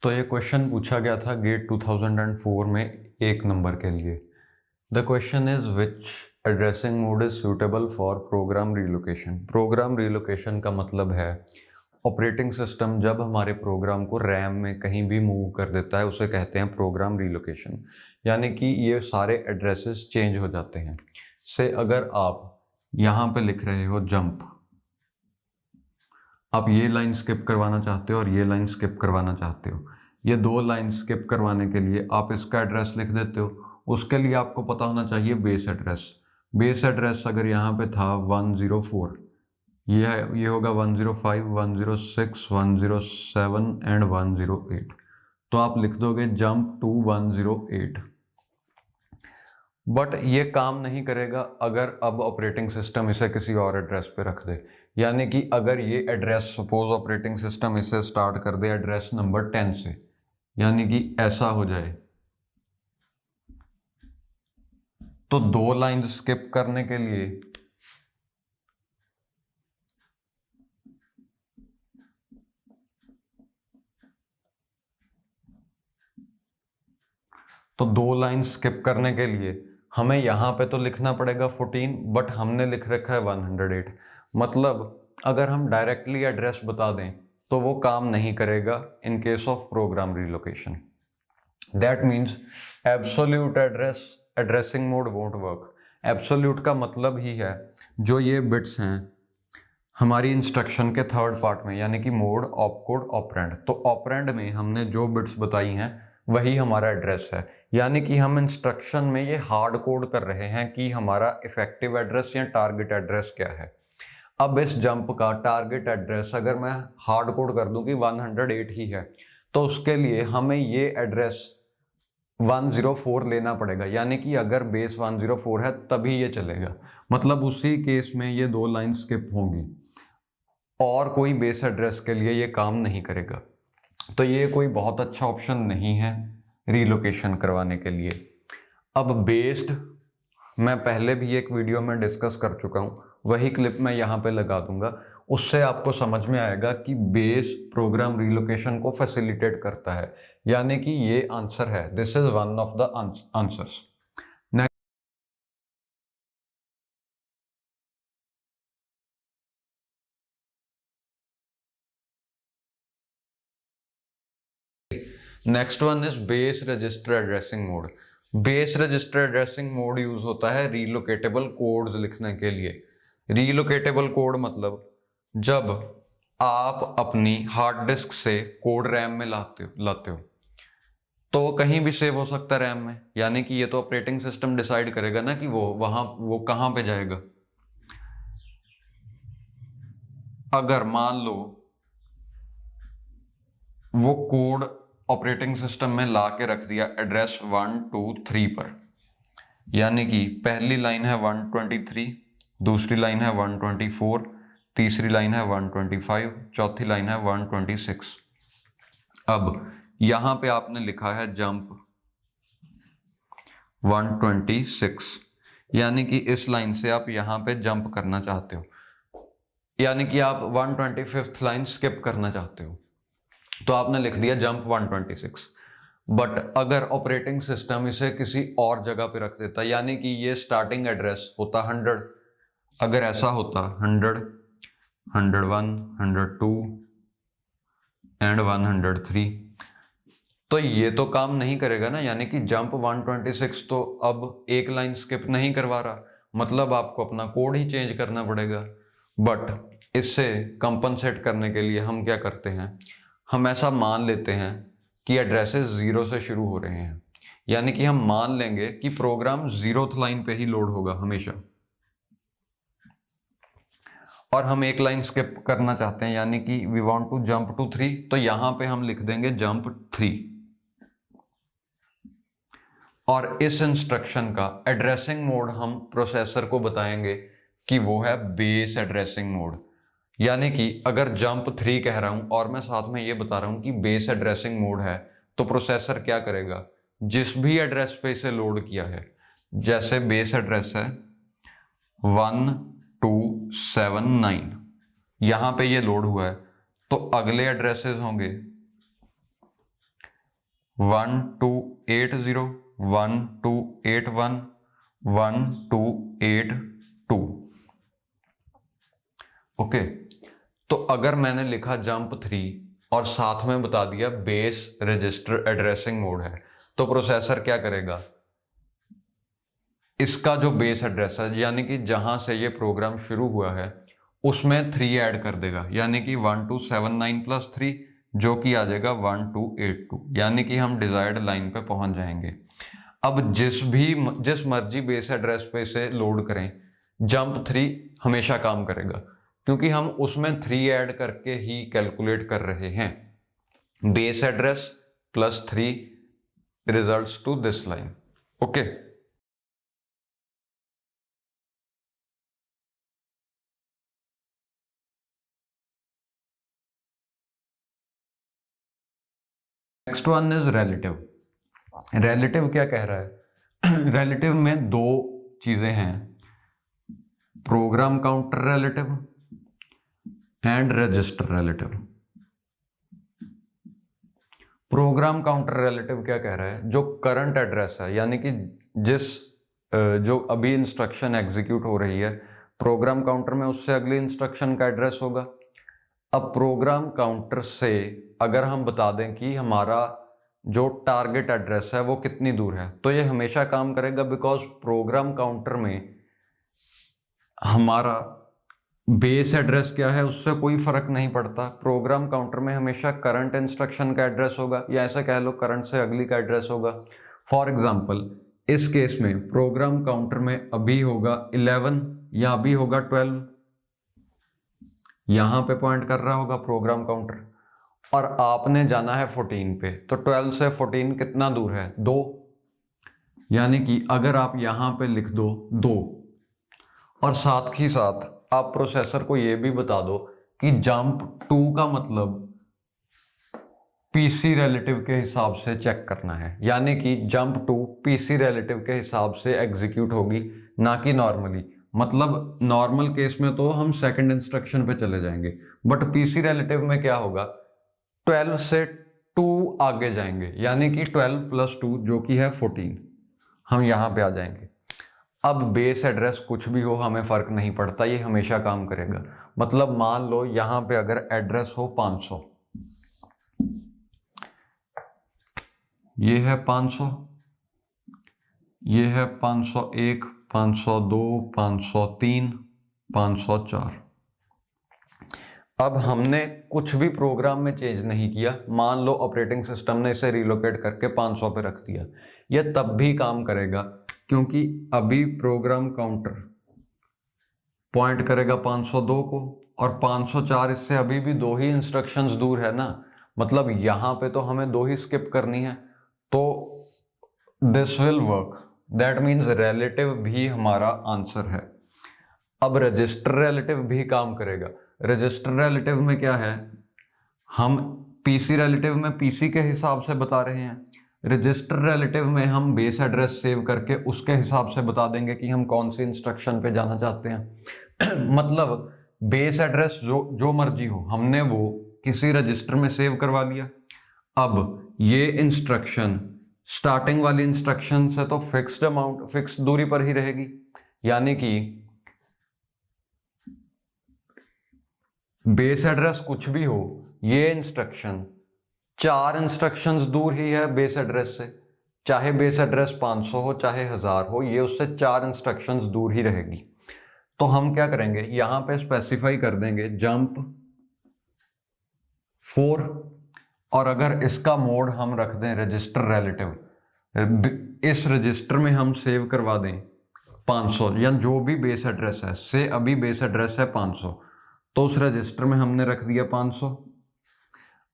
तो ये क्वेश्चन पूछा गया था गेट 2004 में एक नंबर के लिए। The question is which addressing mode is suitable for program relocation. Program relocation का मतलब है ऑपरेटिंग सिस्टम जब हमारे प्रोग्राम को रैम में कहीं भी मूव कर देता है उसे कहते हैं प्रोग्राम रीलोकेशन, यानी कि ये सारे एड्रेसेस चेंज हो जाते हैं। से अगर आप यहाँ पे लिख रहे हो जंप, आप ये लाइन स्किप करवाना चाहते हो और ये लाइन स्किप करवाना चाहते हो, ये दो लाइन स्किप करवाने के लिए आप इसका एड्रेस लिख देते हो। उसके लिए आपको पता होना चाहिए बेस एड्रेस। बेस एड्रेस अगर यहाँ पे था 104, ये होगा 105, 106, 107 एंड 108। तो आप लिख दोगे जंप टू 108। बट ये काम नहीं करेगा अगर अब ऑपरेटिंग सिस्टम इसे किसी और एड्रेस पे रख दे। यानी कि अगर ये एड्रेस सपोज ऑपरेटिंग सिस्टम इसे स्टार्ट कर दे एड्रेस नंबर 10 से, यानी कि ऐसा हो जाए, तो दो लाइन स्किप करने के लिए हमें यहां पे तो लिखना पड़ेगा 14, बट हमने लिख रखा है 108। मतलब अगर हम डायरेक्टली एड्रेस बता दें तो वो काम नहीं करेगा in case of program relocation. That means absolute addressing mode won't work. Absolute का मतलब ही है जो ये बिट्स हैं हमारी इंस्ट्रक्शन के थर्ड पार्ट में, यानी कि मोड, ऑपकोड, ऑपरेंड। तो ऑपरेंड में हमने जो बिट्स बताई हैं वही हमारा एड्रेस है। यानी कि हम इंस्ट्रक्शन में ये हार्ड कोड कर रहे हैं कि हमारा इफेक्टिव एड्रेस या टारगेट एड्रेस क्या है। अब इस जंप का टारगेट एड्रेस अगर मैं हार्ड कोड कर दूं कि 108 ही है, तो उसके लिए हमें ये एड्रेस 104 लेना पड़ेगा। यानी कि अगर बेस 104 है तभी ये चलेगा। मतलब उसी केस में ये दो लाइन स्किप होंगी और कोई बेस एड्रेस के लिए ये काम नहीं करेगा। तो ये कोई बहुत अच्छा ऑप्शन नहीं है रीलोकेशन करवाने के लिए। अब बेस्ड मैं पहले भी एक वीडियो में डिस्कस कर चुका हूँ, वही क्लिप मैं यहाँ पे लगा दूंगा। उससे आपको समझ में आएगा कि बेस प्रोग्राम रीलोकेशन को फैसिलिटेट करता है। यानी कि ये आंसर है, this is one of the answers. Next one is base register addressing mode. Base register addressing mode use होता है रीलोकेटेबल कोड्स लिखने के लिए। रीलोकेटेबल कोड मतलब जब आप अपनी हार्ड डिस्क से कोड रैम में लाते हो तो कहीं भी सेव हो सकता है रैम में। यानी कि ये तो ऑपरेटिंग सिस्टम डिसाइड करेगा ना कि वो कहां पे जाएगा। अगर मान लो वो कोड ऑपरेटिंग सिस्टम में ला के रख दिया एड्रेस 1, 2, 3 पर, यानी कि पहली लाइन है 123, दूसरी लाइन है 124, तीसरी लाइन है 125, चौथी लाइन है 126। अब यहां पे आपने लिखा है जंप 126, यानी कि इस लाइन से आप यहां पे जंप करना चाहते हो, यानी कि आप 125th लाइन स्किप करना चाहते हो, तो आपने लिख दिया जंप 126। बट अगर ऑपरेटिंग सिस्टम इसे किसी और जगह पे रख देता, यानी कि ये स्टार्टिंग एड्रेस होता 100, अगर ऐसा होता 100, 101, 102 एंड 103, तो ये तो काम नहीं करेगा ना। यानी कि जंप 126 तो अब एक लाइन स्किप नहीं करवा रहा, मतलब आपको अपना कोड ही चेंज करना पड़ेगा। बट इससे कंपनसेट करने के लिए हम क्या करते हैं, हम ऐसा मान लेते हैं कि एड्रेसेस 0 से शुरू हो रहे हैं। यानी कि हम मान लेंगे कि प्रोग्राम 0th लाइन पे ही लोड होगा हमेशा, और हम एक लाइन स्किप करना चाहते हैं, यानी कि we want to jump to 3, तो यहां पे हम लिख देंगे जंप 3। और इस इंस्ट्रक्शन का एड्रेसिंग मोड हम प्रोसेसर को बताएंगे कि वो है बेस एड्रेसिंग मोड। यानी कि अगर जंप 3 कह रहा हूं और मैं साथ में ये बता रहा हूं कि बेस एड्रेसिंग मोड है, तो प्रोसेसर क्या करेगा, जिस भी एड्रेस पे इसे लोड किया है, जैसे बेस एड्रेस है 1279, यहां पे ये लोड हुआ है, तो अगले एड्रेसेस होंगे 1280, 1281, 1282। ओके, तो अगर मैंने लिखा जंप 3 और साथ में बता दिया बेस रजिस्टर एड्रेसिंग मोड है, तो प्रोसेसर क्या करेगा, इसका जो बेस एड्रेस है यानी कि जहां से ये प्रोग्राम शुरू हुआ है उसमें 3 ऐड कर देगा, यानी कि 1279 प्लस 3 जो कि आ जाएगा 1282, यानी कि हम डिजायर्ड लाइन पे पहुंच जाएंगे। अब जिस मर्जी बेस एड्रेस पे इसे लोड करें, जंप 3 हमेशा काम करेगा, क्योंकि हम उसमें 3 ऐड करके ही कैलकुलेट कर रहे हैं। Base address plus 3 results to this line. Okay, next one is relative. Relative क्या कह रहा है? रिलेटिव में दो चीजें हैं, program counter relative and register relative. Program counter relative क्या कह रहा है, जो करंट एड्रेस है यानी कि जो अभी इंस्ट्रक्शन एग्जीक्यूट हो रही है प्रोग्राम काउंटर में, उससे अगली इंस्ट्रक्शन का एड्रेस होगा। अब प्रोग्राम काउंटर से अगर हम बता दें कि हमारा जो टारगेट एड्रेस है वो कितनी दूर है, तो ये हमेशा काम करेगा, बिकॉज प्रोग्राम काउंटर में हमारा बेस एड्रेस क्या है उससे कोई फर्क नहीं पड़ता। प्रोग्राम काउंटर में हमेशा करंट इंस्ट्रक्शन का एड्रेस होगा, या ऐसा कह लो करंट से अगली का एड्रेस होगा। फॉर एग्जांपल इस केस में प्रोग्राम काउंटर में अभी होगा 11 या अभी होगा 12, यहां पे पॉइंट कर रहा होगा प्रोग्राम काउंटर, और आपने जाना है 14 पे, तो 12 से 14 कितना दूर है, 2, यानी कि अगर आप यहां पे लिख दो 2, और साथ ही साथ आप प्रोसेसर को यह भी बता दो कि जंप 2 का मतलब पीसी रिलेटिव के हिसाब से चेक करना है, यानी कि जंप 2 पीसी रिलेटिव के हिसाब से एग्जीक्यूट होगी, ना कि नॉर्मली। मतलब नॉर्मल केस में तो हम सेकंड इंस्ट्रक्शन पे चले जाएंगे, बट पीसी रिलेटिव में क्या होगा, 12 से 2 आगे जाएंगे, यानी कि 12 प्लस 2 जो कि है 14, हम यहां पे आ जाएंगे। अब बेस एड्रेस कुछ भी हो हमें फर्क नहीं पड़ता, ये हमेशा काम करेगा। मतलब मान लो यहां पे अगर एड्रेस हो 500, ये है 500, ये है 501, 502, 503, 504। अब हमने कुछ भी प्रोग्राम में चेंज नहीं किया, मान लो ऑपरेटिंग सिस्टम ने इसे रिलोकेट करके 500 पे रख दिया, यह तब भी काम करेगा, क्योंकि अभी प्रोग्राम काउंटर पॉइंट करेगा 502 को, और 504 इससे अभी भी 2 ही इंस्ट्रक्शंस दूर है ना, मतलब यहां पे तो हमें 2 ही स्किप करनी है, तो this will work. That means relative भी हमारा आंसर है। अब रजिस्टर रिलेटिव भी काम करेगा। रजिस्टर रिलेटिव में क्या है, हम पीसी रिलेटिव में पीसी के हिसाब से बता रहे हैं, रजिस्टर रिलेटिव में हम बेस एड्रेस सेव करके उसके हिसाब से बता देंगे कि हम कौन सी इंस्ट्रक्शन पे जाना चाहते हैं। मतलब बेस एड्रेस जो मर्जी हो, हमने वो किसी रजिस्टर में सेव करवा लिया। अब ये इंस्ट्रक्शन स्टार्टिंग वाली इंस्ट्रक्शन से तो फिक्स्ड अमाउंट, फिक्स्ड दूरी पर ही रहेगी, यानी कि बेस एड्रेस कुछ भी हो, ये इंस्ट्रक्शन 4 इंस्ट्रक्शंस दूर ही है बेस एड्रेस से, चाहे बेस एड्रेस 500 हो चाहे 1000 हो, ये उससे 4 इंस्ट्रक्शंस दूर ही रहेगी। तो हम क्या करेंगे, यहां पे स्पेसिफाई कर देंगे जंप 4, और अगर इसका मोड हम रख दें रजिस्टर रिलेटिव, इस रजिस्टर में हम सेव करवा दें 500, या जो भी बेस एड्रेस है, से अभी बेस एड्रेस है 500, तो उस रजिस्टर में हमने रख दिया 500।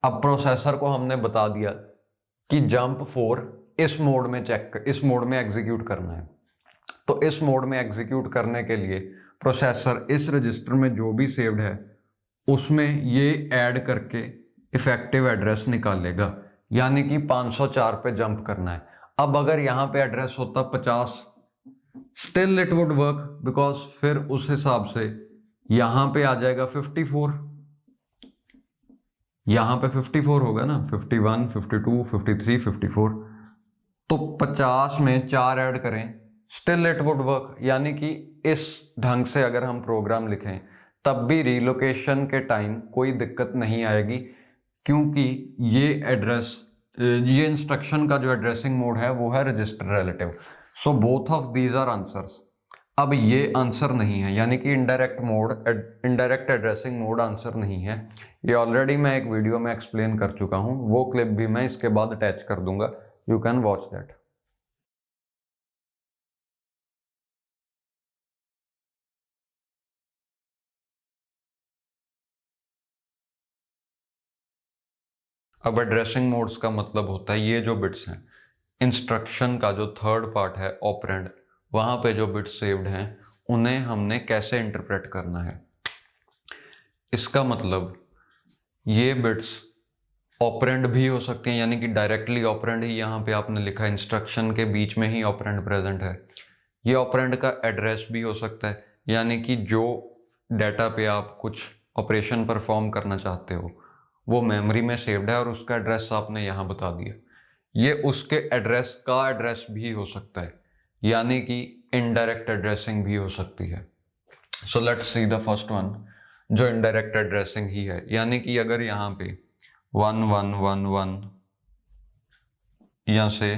अब प्रोसेसर को हमने बता दिया कि जंप 4 इस मोड में इस मोड में एग्जीक्यूट करना है, तो इस मोड में एग्जीक्यूट करने के लिए प्रोसेसर इस रजिस्टर में जो भी सेव्ड है उसमें ये ऐड करके इफेक्टिव एड्रेस निकालेगा, यानी कि 504 पे जंप करना है। अब अगर यहाँ पे एड्रेस होता 50, still it would work, because फिर उस हिसाब से यहां पे आ जाएगा 54, यहाँ पे 54 होगा ना, 51, 52, 53, 54, तो 50 में 4 ऐड करें, स्टिल इट वुड वर्क। यानी कि इस ढंग से अगर हम प्रोग्राम लिखें तब भी रीलोकेशन के टाइम कोई दिक्कत नहीं आएगी, क्योंकि ये इंस्ट्रक्शन का जो एड्रेसिंग मोड है वो है register relative. So both of these are answers. अब ये आंसर नहीं है, यानी कि इनडायरेक्ट एड्रेसिंग मोड आंसर नहीं है। ये ऑलरेडी मैं एक वीडियो में एक्सप्लेन कर चुका हूँ, वो क्लिप भी मैं इसके बाद अटैच कर दूंगा, यू कैन वॉच दैट। अब एड्रेसिंग मोड्स का मतलब होता है ये जो बिट्स हैं, इंस्ट्रक्शन का जो थर्ड पार्ट है ऑपरेंड, वहां पे जो बिट्स सेव्ड हैं उन्हें हमने कैसे इंटरप्रेट करना है। इसका मतलब ये बिट्स ऑपरेंड भी हो सकते हैं, यानी कि डायरेक्टली ऑपरेंड ही यहाँ पे आपने लिखा, इंस्ट्रक्शन के बीच में ही ऑपरेंड प्रेजेंट है। ये ऑपरेंड का एड्रेस भी हो सकता है, यानी कि जो डाटा पे आप कुछ ऑपरेशन परफॉर्म करना चाहते हो वो मेमोरी में सेव्ड है और उसका एड्रेस आपने यहाँ बता दिया। ये उसके एड्रेस का एड्रेस भी हो सकता है, यानी कि इनडायरेक्ट एड्रेसिंग भी हो सकती है। So let's see the first one, जो इनडायरेक्ट एड्रेसिंग ही है। यानी कि अगर यहाँ पे 1111 यहाँ से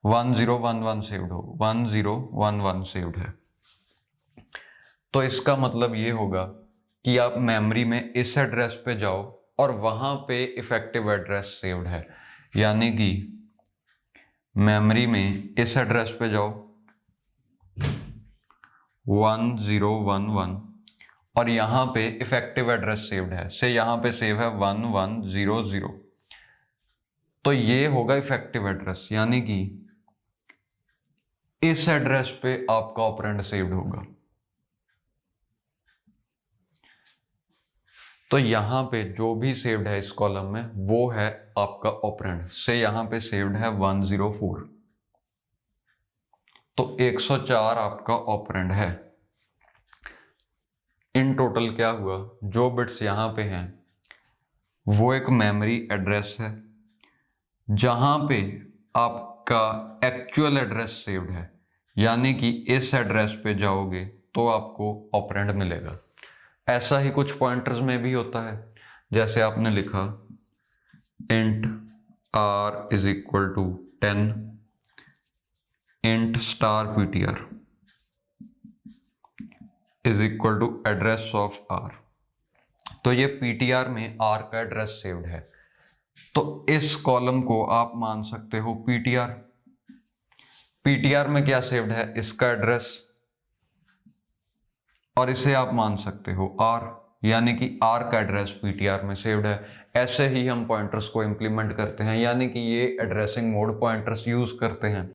1011 सेव्ड हो, 1011 सेव्ड है, तो इसका मतलब ये होगा कि आप मेमोरी में इस एड्रेस पे जाओ और वहां पे इफेक्टिव एड्रेस सेव्ड है। यानी कि मेमोरी में इस एड्रेस पे जाओ 1011 और यहाँ पे इफेक्टिव एड्रेस सेव्ड है, से यहाँ पे सेव है 1100, तो ये होगा इफेक्टिव एड्रेस, यानी कि इस एड्रेस पे आपका ऑपरेंड सेव्ड होगा। तो यहाँ पे जो भी सेव्ड है इस कॉलम में वो है आपका ऑपरेंड, से यहाँ पे सेव्ड है 104, तो 104 आपका ऑपरेंड है। इन टोटल क्या हुआ, जो बिट्स यहाँ पे हैं वो एक मेमोरी एड्रेस है जहाँ पे आपका एक्चुअल एड्रेस सेव्ड है, यानी कि इस एड्रेस पे जाओगे तो आपको ऑपरेंड मिलेगा। ऐसा ही कुछ पॉइंटर्स में भी होता है, जैसे आपने लिखा int r is equal to 10 int star ptr is equal to address of r, तो ये ptr में r का एड्रेस सेव्ड है, तो इस कॉलम को आप मान सकते हो ptr। ptr में क्या सेव्ड है, इसका एड्रेस, और इसे आप मान सकते हो r, यानी कि r का एड्रेस ptr में सेव्ड है। ऐसे ही हम पॉइंटर्स को इंप्लीमेंट करते हैं, यानी कि ये एड्रेसिंग मोड पॉइंटर्स यूज करते हैं।